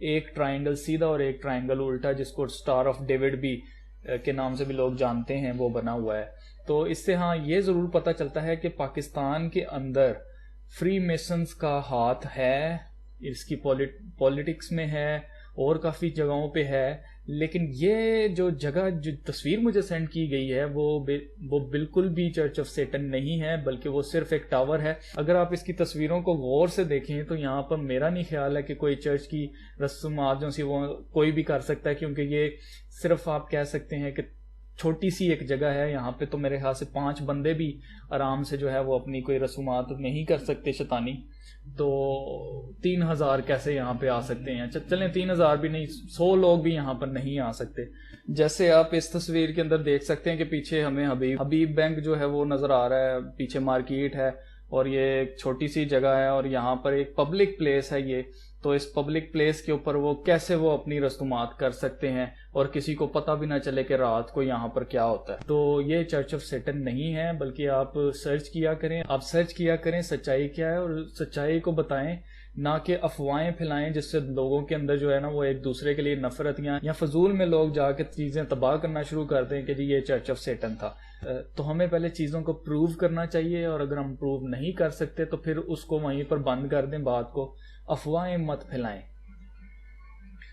ایک ٹرائنگل سیدھا اور ایک ٹرائنگل الٹا جس کو اسٹار آف ڈیوڈ بھی کے نام سے بھی لوگ جانتے ہیں وہ بنا ہوا ہے. تو اس سے ہاں یہ ضرور پتہ چلتا ہے کہ پاکستان کے اندر فری میسنز کا ہاتھ ہے، اس کی پولیٹکس میں ہے اور کافی جگہوں پہ ہے. لیکن یہ جو جگہ جو تصویر مجھے سینڈ کی گئی ہے وہ بالکل بھی چرچ آف سیٹن نہیں ہے، بلکہ وہ صرف ایک ٹاور ہے. اگر آپ اس کی تصویروں کو غور سے دیکھیں تو یہاں پر میرا نہیں خیال ہے کہ کوئی چرچ کی رسومات جو سی وہ کوئی بھی کر سکتا ہے، کیونکہ یہ صرف آپ کہہ سکتے ہیں کہ چھوٹی سی ایک جگہ ہے. یہاں پہ تو میرے خیال سے 5 بندے بھی آرام سے جو ہے وہ اپنی کوئی رسومات نہیں کر سکتے شیطانی. تو 3000 کیسے یہاں پہ آ سکتے ہیں؟ چلیں 3000 بھی نہیں، 100 لوگ بھی یہاں پر نہیں آ سکتے. جیسے آپ اس تصویر کے اندر دیکھ سکتے ہیں کہ پیچھے ہمیں حبیب بینک جو ہے وہ نظر آ رہا ہے، پیچھے مارکیٹ ہے اور یہ ایک چھوٹی سی جگہ ہے اور یہاں پر ایک پبلک پلیس ہے یہ. تو اس پبلک پلیس کے اوپر وہ کیسے وہ اپنی رسومات کر سکتے ہیں اور کسی کو پتہ بھی نہ چلے کہ رات کو یہاں پر کیا ہوتا ہے؟ تو یہ چرچ آف سیٹن نہیں ہے، بلکہ آپ سرچ کیا کریں سچائی کیا ہے اور سچائی کو بتائیں، نہ کہ افواہیں پھیلائیں جس سے لوگوں کے اندر جو ہے نا وہ ایک دوسرے کے لیے نفرت یا فضول میں لوگ جا کے چیزیں تباہ کرنا شروع کر دیں کہ جی یہ چرچ آف سیٹن تھا. تو ہمیں پہلے چیزوں کو پروو کرنا چاہیے، اور اگر ہم پروو نہیں کر سکتے تو پھر اس کو وہیں پر بند کر دیں بات کو، افواہیں مت پھیلائیں.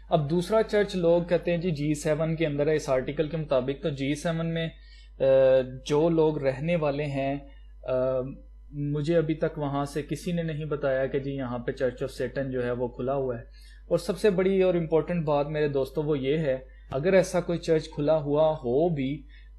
اب دوسرا چرچ لوگ کہتے ہیں جی G7 کے اندر ہے اس آرٹیکل کے مطابق. تو G7 میں جو لوگ رہنے والے ہیں، مجھے ابھی تک وہاں سے کسی نے نہیں بتایا کہ جی یہاں پہ چرچ آف سیٹن جو ہے وہ کھلا ہوا ہے. اور سب سے بڑی اور امپورٹنٹ بات میرے دوستوں وہ یہ ہے، اگر ایسا کوئی چرچ کھلا ہوا ہو بھی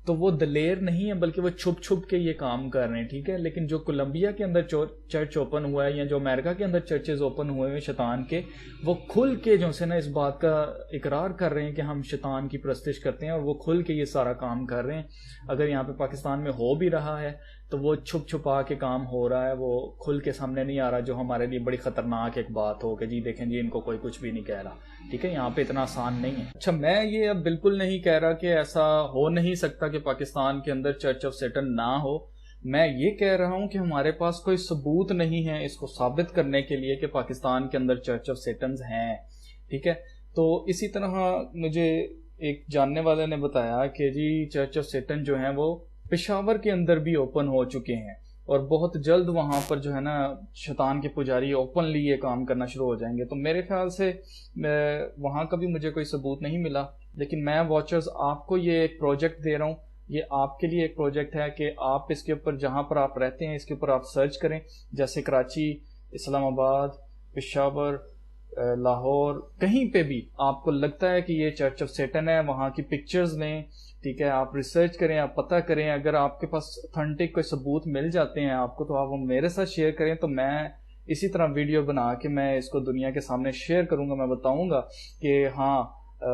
تو وہ دلیر نہیں ہے، بلکہ وہ چھپ چھپ کے یہ کام کر رہے ہیں، ٹھیک ہے. لیکن جو کولمبیا کے اندر چرچ اوپن ہوا ہے یا جو امریکہ کے اندر چرچز اوپن ہوئے ہیں شیطان کے، وہ کھل کے جو سے نا اس بات کا اقرار کر رہے ہیں کہ ہم شیطان کی پرستش کرتے ہیں، اور وہ کھل کے یہ سارا کام کر رہے ہیں. اگر یہاں پہ پاکستان میں ہو بھی رہا ہے تو وہ چھپ چھپا کے کام ہو رہا ہے، وہ کھل کے سامنے نہیں آ رہا، جو ہمارے لیے بڑی خطرناک ایک بات ہو کہ جی دیکھیں جی ان کو کوئی کچھ بھی نہیں کہہ رہا. ٹھیک ہے، یہاں پہ اتنا آسان نہیں ہے. اچھا، میں یہ اب بالکل نہیں کہہ رہا کہ ایسا ہو نہیں سکتا کہ پاکستان کے اندر چرچ آف سیٹن نہ ہو. میں یہ کہہ رہا ہوں کہ ہمارے پاس کوئی ثبوت نہیں ہے اس کو ثابت کرنے کے لیے کہ پاکستان کے اندر چرچ آف سیٹنز ہیں. ٹھیک ہے، تو اسی طرح مجھے ایک جاننے والے نے بتایا کہ جی چرچ آف سیٹن جو ہیں وہ پشاور کے اندر بھی اوپن ہو چکے ہیں، اور بہت جلد وہاں پر جو ہے نا شیطان کے پجاری اوپنلی یہ کام کرنا شروع ہو جائیں گے. تو میرے خیال سے وہاں کا بھی مجھے کوئی ثبوت نہیں ملا، لیکن میں واچرز آپ کو یہ ایک پروجیکٹ دے رہا ہوں. یہ آپ کے لیے ایک پروجیکٹ ہے کہ آپ اس کے اوپر جہاں پر آپ رہتے ہیں اس کے اوپر آپ سرچ کریں، جیسے کراچی، اسلام آباد، پشاور، لاہور، کہیں پہ بھی آپ کو لگتا ہے کہ یہ چرچ آف سیٹن ہے، وہاں کی پکچرز لیں. ٹھیک ہے، آپ ریسرچ کریں، آپ پتہ کریں. اگر آپ کے پاس اتھینٹک کوئی ثبوت مل جاتے ہیں آپ کو تو آپ وہ میرے ساتھ شیئر کریں. تو میں اسی طرح ویڈیو بنا کے میں اس کو دنیا کے سامنے شیئر کروں گا. میں بتاؤں گا کہ ہاں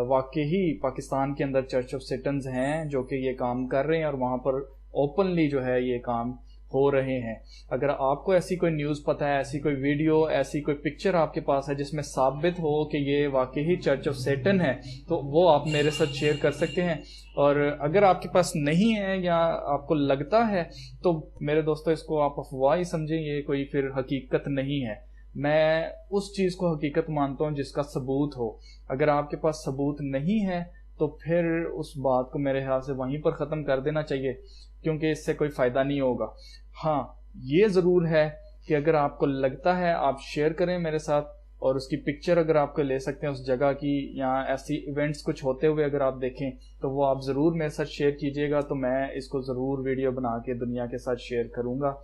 واقعی پاکستان کے اندر چرچ آف سیٹنز ہیں جو کہ یہ کام کر رہے ہیں، اور وہاں پر اوپنلی جو ہے یہ کام ہو رہے ہیں. اگر آپ کو ایسی کوئی نیوز پتہ ہے، ایسی کوئی ویڈیو، ایسی کوئی پکچر آپ کے پاس ہے جس میں ثابت ہو کہ یہ واقعی چرچ آف سیٹن ہے، تو وہ آپ میرے ساتھ شیئر کر سکتے ہیں. اور اگر آپ کے پاس نہیں ہے یا آپ کو لگتا ہے تو میرے دوستو اس کو آپ افواہ ہی سمجھیں، یہ کوئی پھر حقیقت نہیں ہے. میں اس چیز کو حقیقت مانتا ہوں جس کا ثبوت ہو. اگر آپ کے پاس ثبوت نہیں ہے تو پھر اس بات کو میرے خیال سے وہیں پر ختم کر دینا چاہیے، کیونکہ اس سے کوئی فائدہ نہیں ہوگا. ہاں یہ ضرور ہے کہ اگر آپ کو لگتا ہے آپ شیئر کریں میرے ساتھ، اور اس کی پکچر اگر آپ کو لے سکتے ہیں اس جگہ کی، یا ایسی ایونٹس کچھ ہوتے ہوئے اگر آپ دیکھیں تو وہ آپ ضرور میرے ساتھ شیئر کیجئے گا. تو میں اس کو ضرور ویڈیو بنا کے دنیا کے ساتھ شیئر کروں گا.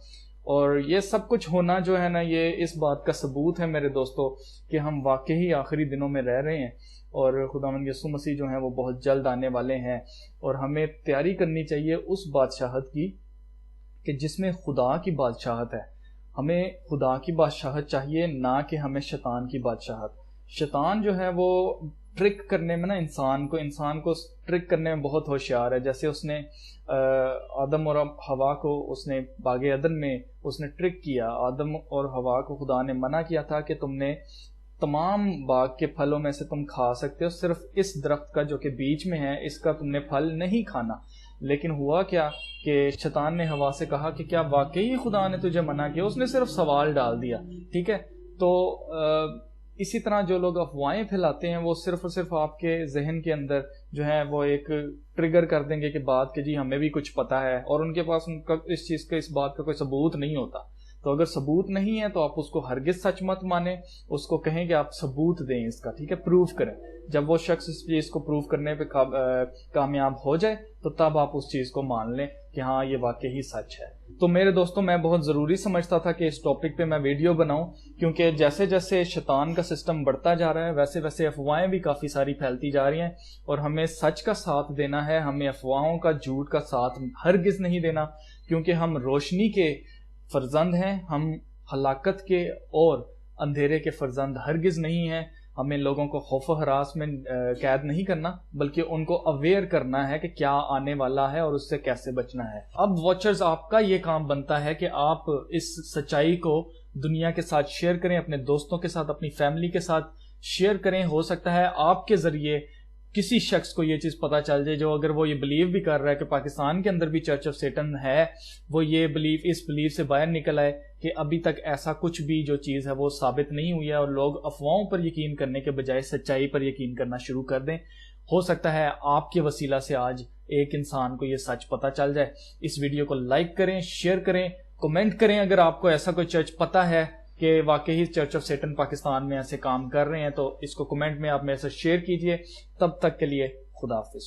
اور یہ سب کچھ ہونا جو ہے نا یہ اس بات کا ثبوت ہے میرے دوستو کہ ہم واقعی آخری دنوں میں رہ رہے ہیں، اور خداوند یسوع مسیح جو ہیں وہ بہت جلد آنے والے ہیں. اور ہمیں تیاری کرنی چاہیے اس بادشاہت کی کہ جس میں خدا کی بادشاہت ہے. ہمیں خدا کی بادشاہت چاہیے، نہ کہ ہمیں شیطان کی بادشاہت. شیطان جو ہے وہ ٹرک کرنے میں نا انسان کو ٹرک کرنے میں بہت ہوشیار ہے. جیسے اس نے آدم اور ہوا کو اس نے باغ عدن میں اس نے ٹرک کیا. آدم اور ہوا کو خدا نے منع کیا تھا کہ تم نے تمام باغ کے پھلوں میں سے تم کھا سکتے ہو، صرف اس درخت کا جو کہ بیچ میں ہے اس کا تم نے پھل نہیں کھانا. لیکن ہوا کیا کہ شیطان نے ہوا سے کہا کہ کیا واقعی خدا نے تجھے منع کیا؟ اس نے صرف سوال ڈال دیا. ٹھیک ہے، تو اسی طرح جو لوگ افواہیں پھیلاتے ہیں وہ صرف اور صرف آپ کے ذہن کے اندر جو ہے وہ ایک ٹریگر کر دیں گے کہ بات کہ جی ہمیں بھی کچھ پتا ہے، اور ان کے پاس اس چیز کا، اس بات کا کوئی ثبوت نہیں ہوتا. تو اگر ثبوت نہیں ہے تو آپ اس کو ہرگز سچ مت مانیں، اس کو کہیں کہ آپ ثبوت دیں اس کا، ٹھیک ہے، پروف کریں. جب وہ شخص اس چیز کو پروف کرنے پہ کامیاب ہو جائے تو تب آپ اس چیز کو مان لیں کہ ہاں یہ واقعی سچ ہے. تو میرے دوستوں، میں بہت ضروری سمجھتا تھا کہ اس ٹاپک پہ میں ویڈیو بناؤں، کیونکہ جیسے جیسے شیطان کا سسٹم بڑھتا جا رہا ہے ویسے ویسے افواہیں بھی کافی ساری پھیلتی جا رہی ہیں، اور ہمیں سچ کا ساتھ دینا ہے، ہمیں افواہوں کا، جھوٹ کا ساتھ ہرگز نہیں دینا، کیونکہ ہم روشنی کے فرزند ہیں، ہم ہلاکت کے اور اندھیرے کے فرزند ہرگز نہیں ہیں. ہمیں لوگوں کو خوف و ہراس میں قید نہیں کرنا، بلکہ ان کو اویئر کرنا ہے کہ کیا آنے والا ہے اور اس سے کیسے بچنا ہے. اب واچرز، آپ کا یہ کام بنتا ہے کہ آپ اس سچائی کو دنیا کے ساتھ شیئر کریں، اپنے دوستوں کے ساتھ، اپنی فیملی کے ساتھ شیئر کریں. ہو سکتا ہے آپ کے ذریعے کسی شخص کو یہ چیز پتا چل جائے جو اگر وہ یہ بلیو بھی کر رہا ہے کہ پاکستان کے اندر بھی چرچ آف سیٹن ہے، وہ یہ اس بلیو سے باہر نکل آئے کہ ابھی تک ایسا کچھ بھی جو چیز ہے وہ ثابت نہیں ہوئی ہے، اور لوگ افواہوں پر یقین کرنے کے بجائے سچائی پر یقین کرنا شروع کر دیں. ہو سکتا ہے آپ کے وسیلہ سے آج ایک انسان کو یہ سچ پتا چل جائے. اس ویڈیو کو لائک کریں، شیئر کریں، کمنٹ کریں. اگر آپ کو ایسا کوئی چرچ پتا ہے کہ واقعی چرچ آف سیٹن پاکستان میں ایسے کام کر رہے ہیں تو اس کو کمنٹ میں آپ میرے ساتھ شیئر کیجئے. تب تک کے لیے خدا حافظ.